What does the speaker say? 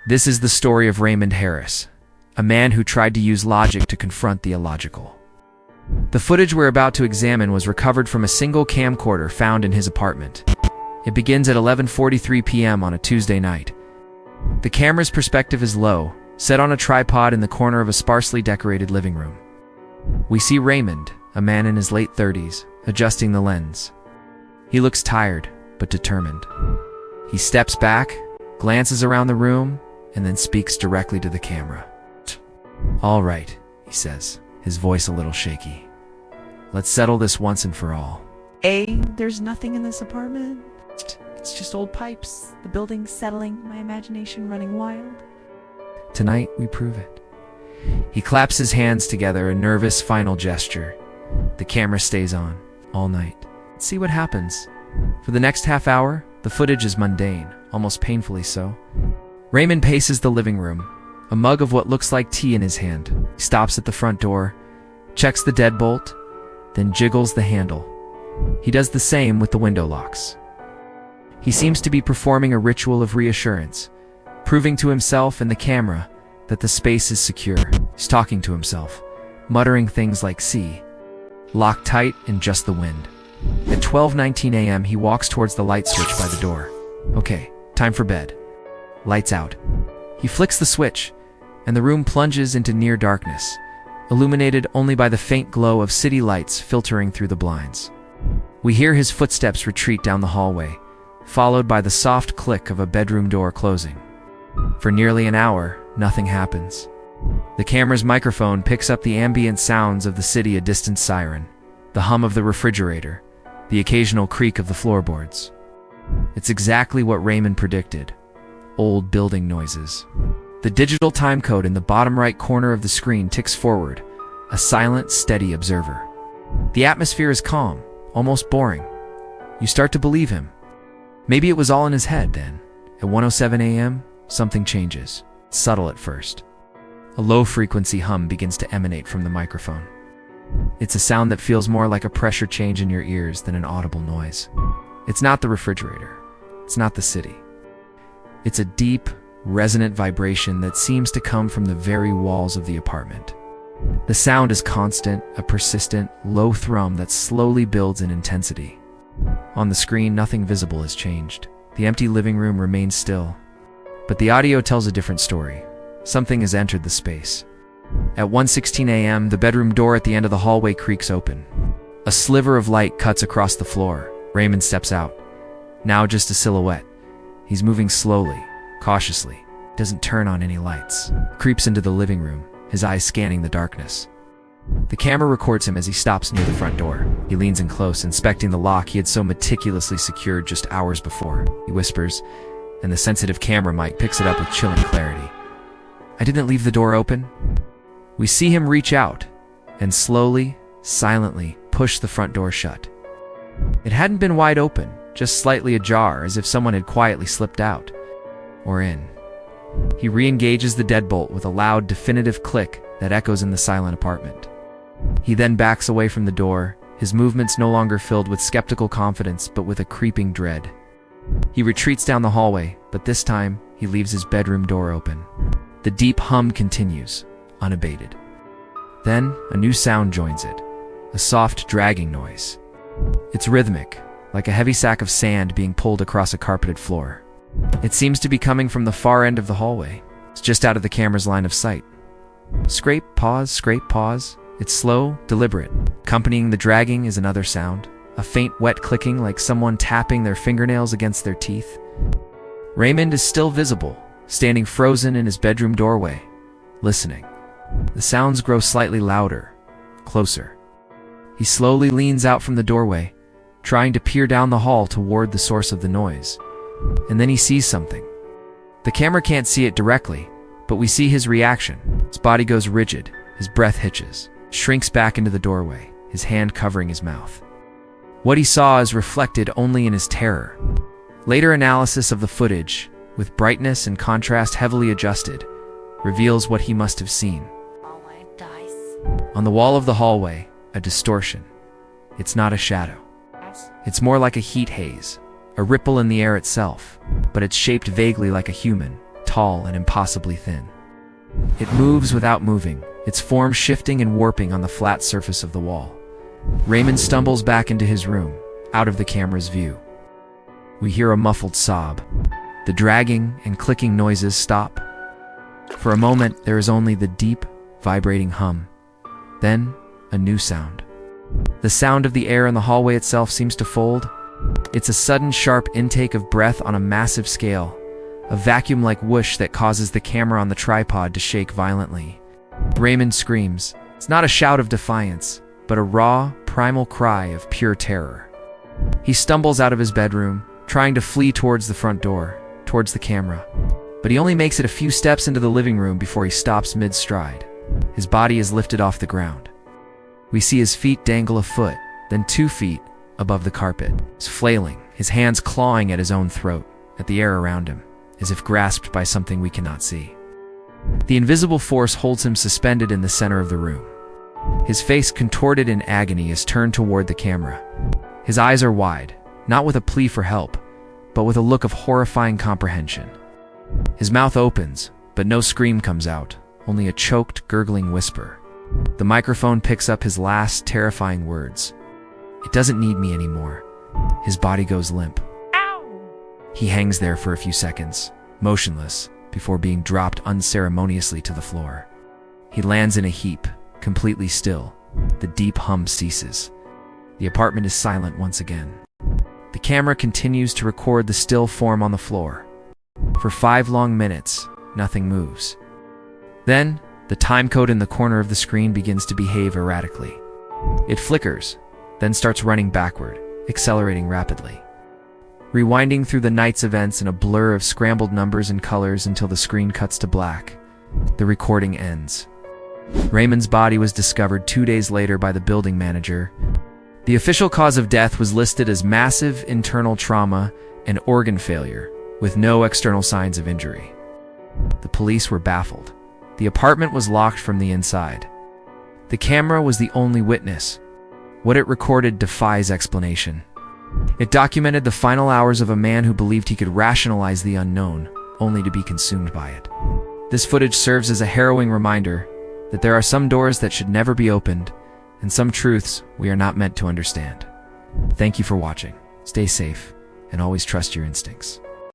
This is the story of Raymond Harris, a man who tried to use logic to confront the illogical. The footage we're about to examine was recovered from a single camcorder found in his apartment. It begins at 11:43 p.m. on a Tuesday night. The camera's perspective is low, set on a tripod in the corner of a sparsely decorated living room. We see Raymond, a man in his late 30s, adjusting the lens. He looks tired, but determined. He steps back, glances around the room, and then speaks directly to the camera. "All right," he says, his voice a little shaky. "Let's settle this once and for all." There's nothing in this apartment. It's just old pipes, the building's settling, my imagination running wild. Tonight, we prove it. He claps his hands together, a nervous final gesture. The camera stays on, all night. Let's see what happens. For the next half hour, the footage is mundane, almost painfully so. Raymond paces the living room, a mug of what looks like tea in his hand. He stops at the front door, checks the deadbolt, then jiggles the handle. He does the same with the window locks. He seems to be performing a ritual of reassurance, proving to himself and the camera that the space is secure. He's talking to himself, muttering things like "see," "locked tight," and "just the wind." At 12:19 a.m., he walks towards the light switch by the door. Okay, time for bed. Lights out. He flicks the switch, and the room plunges into near darkness, illuminated only by the faint glow of city lights filtering through the blinds. We hear his footsteps retreat down the hallway, followed by the soft click of a bedroom door closing. For nearly an hour, nothing happens. The camera's microphone picks up the ambient sounds of the city, a distant siren, the hum of the refrigerator, the occasional creak of the floorboards. It's exactly what Raymond predicted. Old building noises. The digital time code in the bottom right corner of the screen ticks forward, a silent, steady observer. The atmosphere is calm, almost boring. You start to believe him. Maybe it was all in his head then. At 1:07 a.m., something changes. Subtle at first. A low-frequency hum begins to emanate from the microphone. It's a sound that feels more like a pressure change in your ears than an audible noise. It's not the refrigerator. It's not the city. It's a deep, resonant vibration that seems to come from the very walls of the apartment. The sound is constant, a persistent, low thrum that slowly builds in intensity. On the screen, nothing visible has changed. The empty living room remains still. But the audio tells a different story. Something has entered the space. At 1:16 a.m., the bedroom door at the end of the hallway creaks open. A sliver of light cuts across the floor. Raymond steps out. Now just a silhouette. He's moving slowly, cautiously. Doesn't turn on any lights. Creeps into the living room, his eyes scanning the darkness. The camera records him as he stops near the front door. He leans in close, inspecting the lock he had so meticulously secured just hours before. He whispers, and the sensitive camera mic picks it up with chilling clarity. "I didn't leave the door open." We see him reach out and slowly, silently push the front door shut. It hadn't been wide open, just slightly ajar, as if someone had quietly slipped out or in. He re-engages the deadbolt with a loud, definitive click that echoes in the silent apartment. He then backs away from the door, his movements no longer filled with skeptical confidence but with a creeping dread. He retreats down the hallway, but this time he leaves his bedroom door open. The deep hum continues, unabated. Then a new sound joins it, a soft dragging noise. It's rhythmic, like a heavy sack of sand being pulled across a carpeted floor. It seems to be coming from the far end of the hallway. It's just out of the camera's line of sight. Scrape, pause, scrape, pause. It's slow, deliberate. Accompanying the dragging is another sound, a faint wet clicking like someone tapping their fingernails against their teeth. Raymond is still visible, standing frozen in his bedroom doorway, listening. The sounds grow slightly louder, closer. He slowly leans out from the doorway, trying to peer down the hall toward the source of the noise. And then he sees something. The camera can't see it directly, but we see his reaction. His body goes rigid, his breath hitches, shrinks back into the doorway, his hand covering his mouth. What he saw is reflected only in his terror. Later analysis of the footage, with brightness and contrast heavily adjusted, reveals what he must have seen. On the wall of the hallway, a distortion. It's not a shadow. It's more like a heat haze, a ripple in the air itself, but it's shaped vaguely like a human, tall and impossibly thin. It moves without moving, its form shifting and warping on the flat surface of the wall. Raymond stumbles back into his room, out of the camera's view. We hear a muffled sob. The dragging and clicking noises stop. For a moment, there is only the deep, vibrating hum. Then, a new sound. The sound of the air in the hallway itself seems to fold. It's a sudden, sharp intake of breath on a massive scale, a vacuum-like whoosh that causes the camera on the tripod to shake violently. Raymond screams. It's not a shout of defiance, but a raw, primal cry of pure terror. He stumbles out of his bedroom, trying to flee towards the front door, towards the camera. But he only makes it a few steps into the living room before he stops mid-stride. His body is lifted off the ground. We see his feet dangle a foot, then 2 feet above the carpet. He's flailing, his hands clawing at his own throat, at the air around him, as if grasped by something we cannot see. The invisible force holds him suspended in the center of the room. His face, contorted in agony, is turned toward the camera. His eyes are wide, not with a plea for help, but with a look of horrifying comprehension. His mouth opens, but no scream comes out, only a choked, gurgling whisper. The microphone picks up his last terrifying words. It doesn't need me anymore. His body goes limp. Ow! He hangs there for a few seconds, motionless, before being dropped unceremoniously to the floor. He lands in a heap, completely still. The deep hum ceases. The apartment is silent once again. The camera continues to record the still form on the floor. For 5 long minutes, nothing moves. Then, the time code in the corner of the screen begins to behave erratically. It flickers, then starts running backward, accelerating rapidly. Rewinding through the night's events in a blur of scrambled numbers and colors until the screen cuts to black. The recording ends. Raymond's body was discovered 2 days later by the building manager. The official cause of death was listed as massive internal trauma and organ failure, with no external signs of injury. The police were baffled. The apartment was locked from the inside. The camera was the only witness. What it recorded defies explanation. It documented the final hours of a man who believed he could rationalize the unknown, only to be consumed by it. This footage serves as a harrowing reminder that there are some doors that should never be opened, and some truths we are not meant to understand. Thank you for watching. Stay safe, and always trust your instincts.